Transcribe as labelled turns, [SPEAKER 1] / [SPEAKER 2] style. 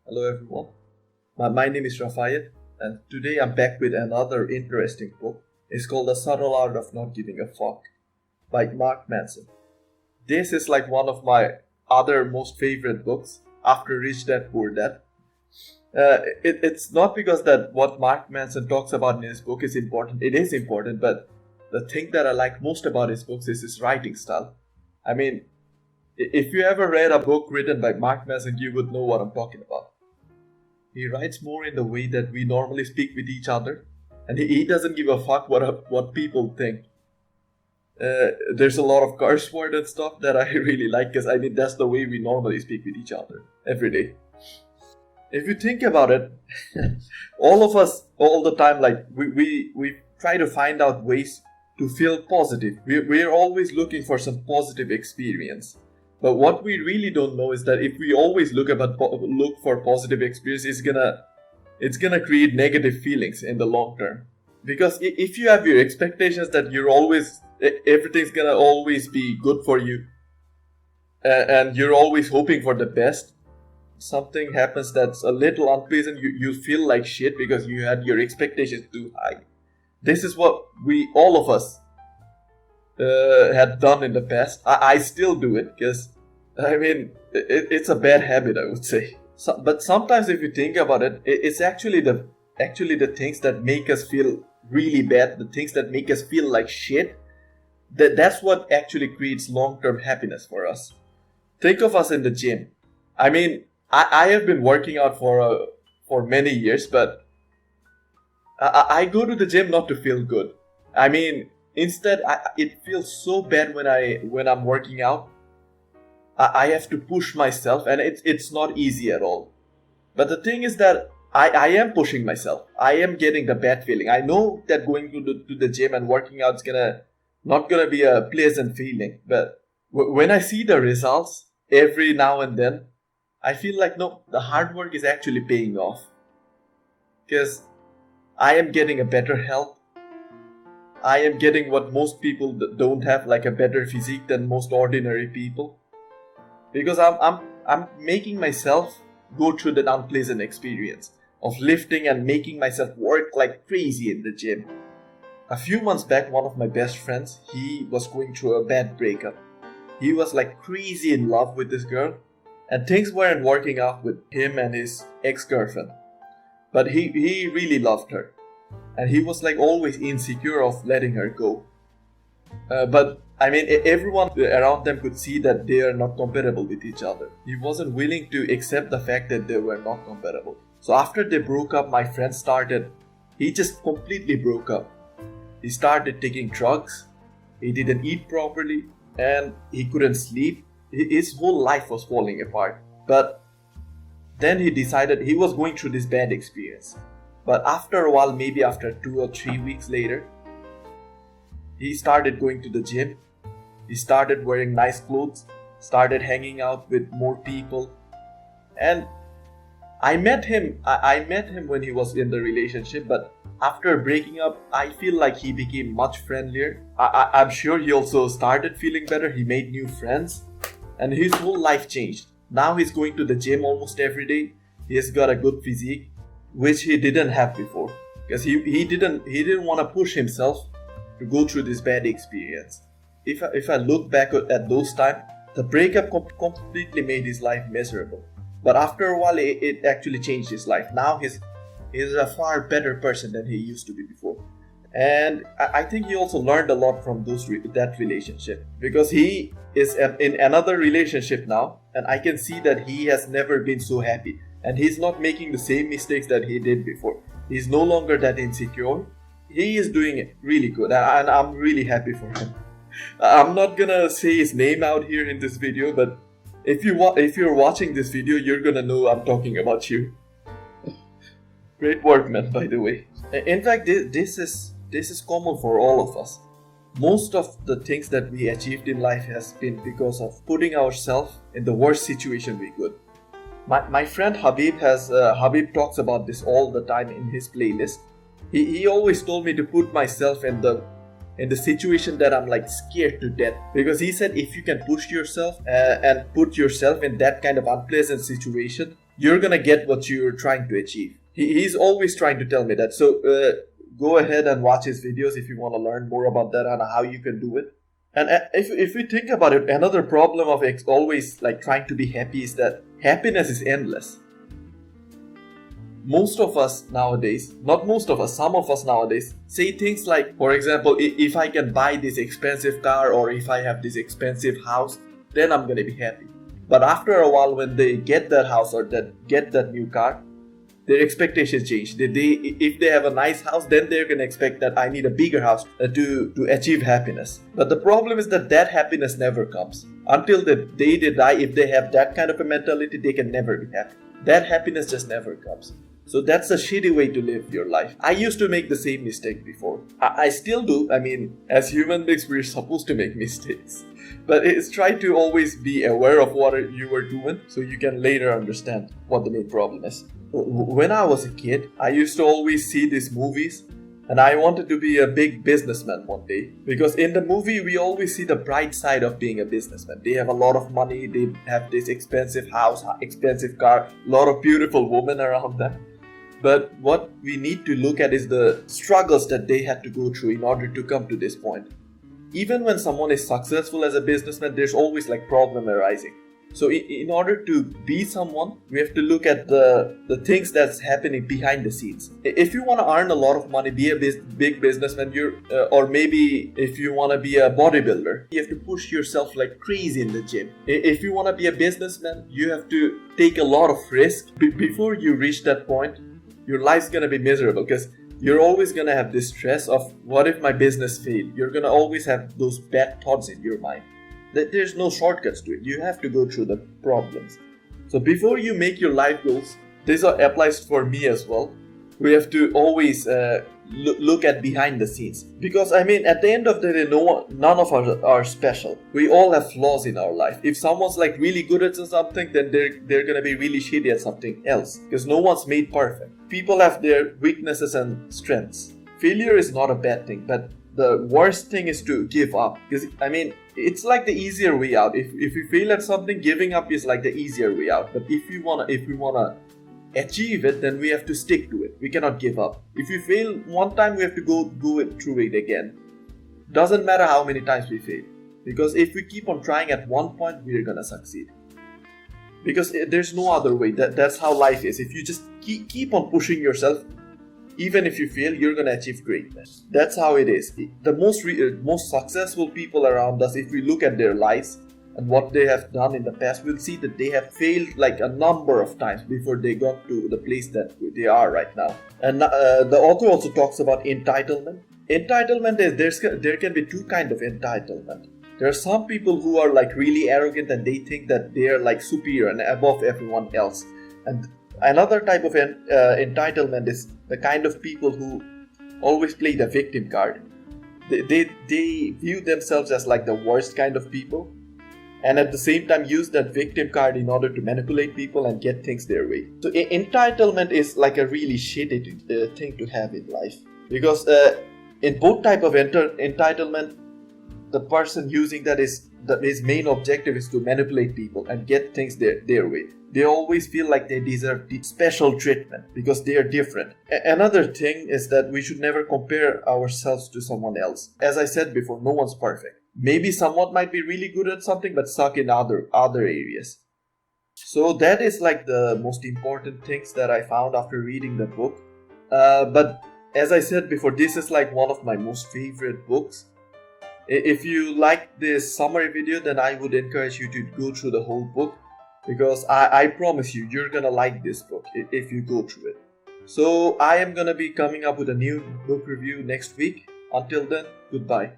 [SPEAKER 1] Hello everyone. My name is Rafael, and today I'm back with another interesting book. It's called The Subtle Art of Not Giving a Fuck by Mark Manson. This is like one of my other most favorite books after Rich Dad Poor Dad. It's not because that what Mark Manson talks about in his book is important. It is important, but the thing that I like most about his books is his writing style. I mean, if you ever read a book written by Mark Manson, you would know what I'm talking about. He writes more in the way that we normally speak with each other, and he doesn't give a fuck what people think. There's a lot of curse word and stuff that I really like because I mean that's the way we normally speak with each other every day. If you think about it, all of us all the time like we try to find out ways to feel positive. We're always looking for some positive experience. But what we really don't know is that if we always look for positive experience, it's gonna create negative feelings in the long term. Because if you have your expectations that everything's gonna always be good for you, and you're always hoping for the best, something happens that's a little unpleasant. You feel like shit because you had your expectations too high. This is what all of us had done in the past. I still do it because I mean it's a bad habit, I would say. But sometimes if you think about it, it's actually the things that make us feel really bad, the things that make us feel like shit. That's what actually creates long-term happiness for us. Think of us in the gym. I mean, I have been working out for many years, but I go to the gym not to feel good. I mean, instead, it feels so bad when I'm working out. I have to push myself, and it's not easy at all. But the thing is that I am pushing myself. I am getting the bad feeling. I know that going to the gym and working out is not gonna be a pleasant feeling. But when I see the results every now and then, I feel like no, the hard work is actually paying off. Because I am getting a better health. I am getting what most people don't have, like a better physique than most ordinary people. Because I'm making myself go through that unpleasant experience of lifting and making myself work like crazy in the gym. A few months back, one of my best friends, he was going through a bad breakup. He was like crazy in love with this girl, and things weren't working out with him and his ex-girlfriend. But he really loved her, and he was like always insecure of letting her go. But I mean, everyone around them could see that they are not compatible with each other. He wasn't willing to accept the fact that they were not compatible. So after they broke up, my friend he just completely broke up. He started taking drugs, he didn't eat properly, and he couldn't sleep. His whole life was falling apart. But then he decided he was going through this bad experience. But after a while, maybe after 2 or 3 weeks later, he started going to the gym. He started wearing nice clothes, started hanging out with more people. And I met him when he was in the relationship, but after breaking up, I feel like he became much friendlier. I'm sure he also started feeling better. He made new friends, and his whole life changed. Now he's going to the gym almost every day. He has got a good physique, which he didn't have before, because he didn't want to push himself to go through this bad experience. If I look back at those times, the breakup completely made his life miserable. But after a while, it actually changed his life. Now he's a far better person than he used to be before. And I think he also learned a lot from that relationship, because he is in another relationship now, and I can see that he has never been so happy, and he's not making the same mistakes that he did before. He's no longer that insecure. He is doing it really good, and I'm really happy for him. I'm not gonna say his name out here in this video, but if you're watching this video, you're gonna know I'm talking about you. Great work, man, by the way. In fact, this is common for all of us. Most of the things that we achieved in life has been because of putting ourselves in the worst situation we could. My friend Habib talks about this all the time in his playlist. He always told me to put myself in the situation that I'm like scared to death, because he said if you can push yourself and put yourself in that kind of unpleasant situation, you're gonna get what you're trying to achieve. He's always trying to tell me that. So go ahead and watch his videos if you want to learn more about that and how you can do it. And if we think about it, another problem of always like trying to be happy is that happiness is endless. Most of us nowadays, not most of us, some of us nowadays say things like, for example, if I can buy this expensive car or if I have this expensive house, then I'm gonna be happy. But after a while, when they get that house or get that new car, their expectations change. If they have a nice house, then they're gonna expect that I need a bigger house to achieve happiness. But the problem is that happiness never comes. Until the day they die, if they have that kind of a mentality, they can never be happy. That happiness just never comes. So that's a shitty way to live your life. I used to make the same mistake before. I still do. I mean, as human beings, we're supposed to make mistakes. But it's try to always be aware of what you were doing so you can later understand what the main problem is. When I was a kid, I used to always see these movies and I wanted to be a big businessman one day. Because in the movie, we always see the bright side of being a businessman. They have a lot of money, they have this expensive house, expensive car, a lot of beautiful women around them. But what we need to look at is the struggles that they had to go through in order to come to this point. Even when someone is successful as a businessman, there's always like problem arising. So in order to be someone, we have to look at the things that's happening behind the scenes. If you want to earn a lot of money, be a big businessman, or maybe if you want to be a bodybuilder, you have to push yourself like crazy in the gym. If you want to be a businessman, you have to take a lot of risk. Before you reach that point, your life's gonna be miserable because you're always gonna have this stress of what if my business failed? You're gonna always have those bad thoughts in your mind. There's no shortcuts to it. You have to go through the problems. So before you make your life goals, this applies for me as well. We have to always look at behind the scenes. Because I mean, at the end of the day, none of us are special. We all have flaws in our life. If someone's like really good at something, then they're gonna be really shitty at something else. Because no one's made perfect. People have their weaknesses and strengths. Failure is not a bad thing, but the worst thing is to give up. Because I mean, it's like the easier way out. If you fail at something, giving up is like the easier way out. But if we wanna achieve it, then we have to stick to it. We cannot give up. If we fail one time, we have to go through it again. Doesn't matter how many times we fail, because if we keep on trying at one point, we're gonna succeed. Because there's no other way. That's how life is. If you just keep on pushing yourself, even if you fail, you're gonna achieve greatness. That's how it is. The most successful people around us, if we look at their lives and what they have done in the past, we'll see that they have failed like a number of times before they got to the place that they are right now. And the author also talks about entitlement. Entitlement is there can be two kinds of entitlement. There are some people who are like really arrogant and they think that they are like superior and above everyone else. And another type of entitlement is the kind of people who always play the victim card. They view themselves as like the worst kind of people, and at the same time use that victim card in order to manipulate people and get things their way. So entitlement is like a really shitty thing to have in life, because in both type of entitlement, the person using that his main objective is to manipulate people and get things their way. They always feel like they deserve special treatment because they are different. Another thing is that we should never compare ourselves to someone else. As I said before, no one's perfect. Maybe someone might be really good at something but suck in other areas. So that is like the most important things that I found after reading the book. But as I said before, this is like one of my most favorite books. If you like this summary video, then I would encourage you to go through the whole book, because I promise you're gonna like this book if you go through it. So I am gonna be coming up with a new book review next week. Until then, goodbye.